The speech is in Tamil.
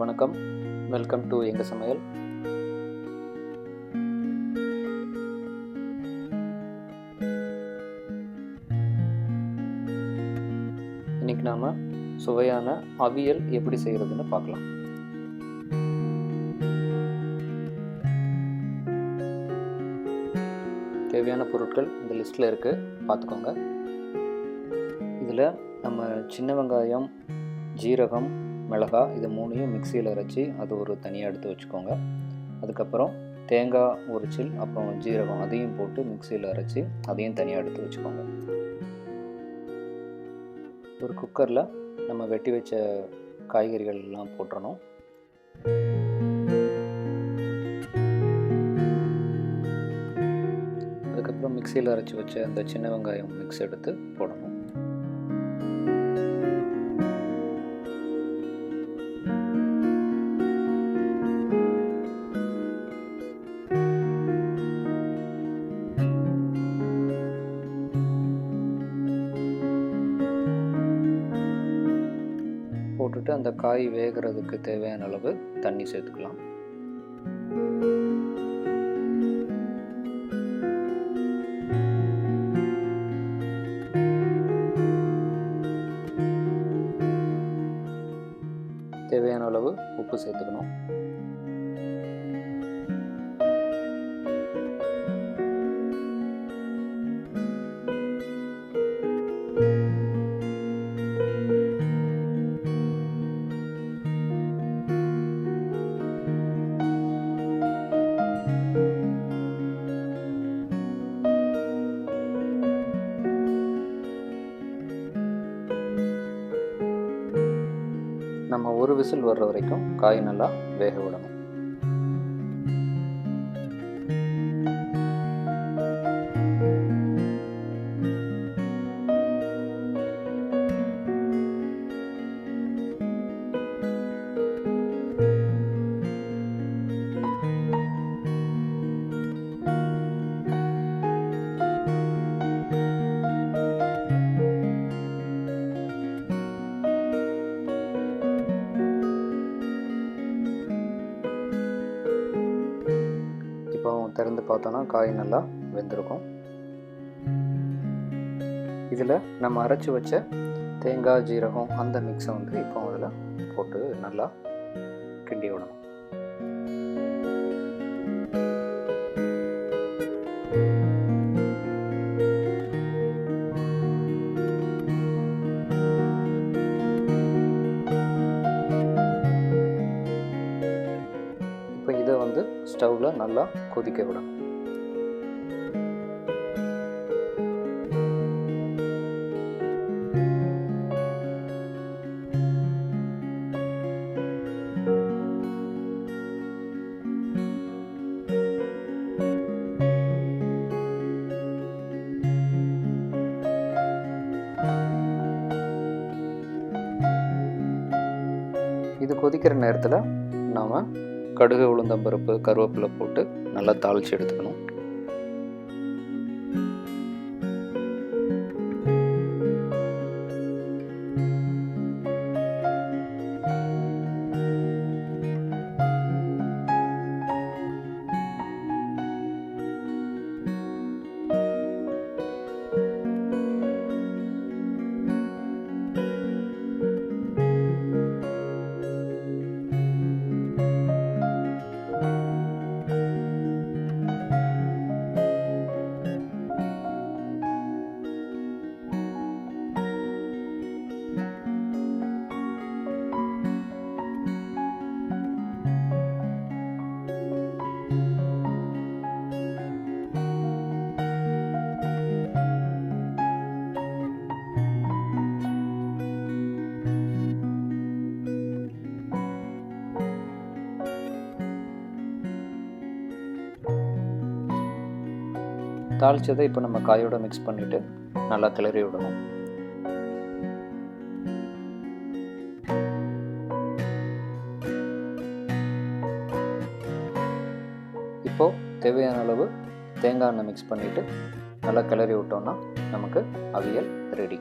வணக்கம், வெல்கம் டு எங்க சமையல். இன்னைக்கு நாம சுவையான அவியல் எப்படி செய்யறதுன்னு பார்க்கலாம். தேவையான பொருட்கள் இந்த லிஸ்ட்டில் இருக்குது, பார்த்துக்கோங்க. இதில் நம்ம சின்ன வெங்காயம், ஜீரகம், மிளகாய் இது மூணையும் மிக்சியில் அரைச்சி அது ஒரு தனியாக எடுத்து வச்சுக்கோங்க. அதுக்கப்புறம் தேங்காய் உரிச்சில், அப்புறம் ஜீரகம் அதையும் போட்டு மிக்சியில் அரைச்சி அதையும் தனியாக எடுத்து வச்சுக்கோங்க. ஒரு குக்கரில் நம்ம வெட்டி வச்ச காய்கறிகள் எல்லாம் போட்டுறணும். அதுக்கப்புறம் மிக்சியில் அரைச்சி வச்ச அந்த சின்ன வெங்காயம் மிக்ஸ் எடுத்து போடணும். போட்டுட்டு அந்த காய் வேகிறதுக்கு தேவையான அளவு தண்ணி சேர்த்துக்கலாம். தேவையான அளவு உப்பு சேர்த்துக்கணும். நம்ம ஒரு விசில் வர்ற வரைக்கும் காய் நல்லா வேக விடணும். இப்போ திறந்து பார்த்தோன்னா காய் நல்லா வெந்திருக்கும். இதில் நம்ம அரைச்சி வச்ச தேங்காய், ஜீரகம் அந்த மிக்ஸை வந்து இப்போ அதில் போட்டு நல்லா கிண்டி விடணும். இப்போ இதை வந்து ஸ்டவ்வில் நல்லா கொதிக்க விடணும். இது கொதிக்கிற நேரத்தில் நாம் கடுகு, உளுந்தம்பருப்பு, கருவேப்பிலை போட்டு நல்லா தாளித்து எடுத்துக்கணும். தாளிச்சதை இப்போ நம்ம காயோட மிக்ஸ் பண்ணிவிட்டு நல்லா கிளறி விடணும். இப்போது தேவையான அளவு தேங்காய் எண்ணெய் மிக்ஸ் பண்ணிவிட்டு நல்லா கிளறி விட்டோம்னா நமக்கு அவியல் ரெடி.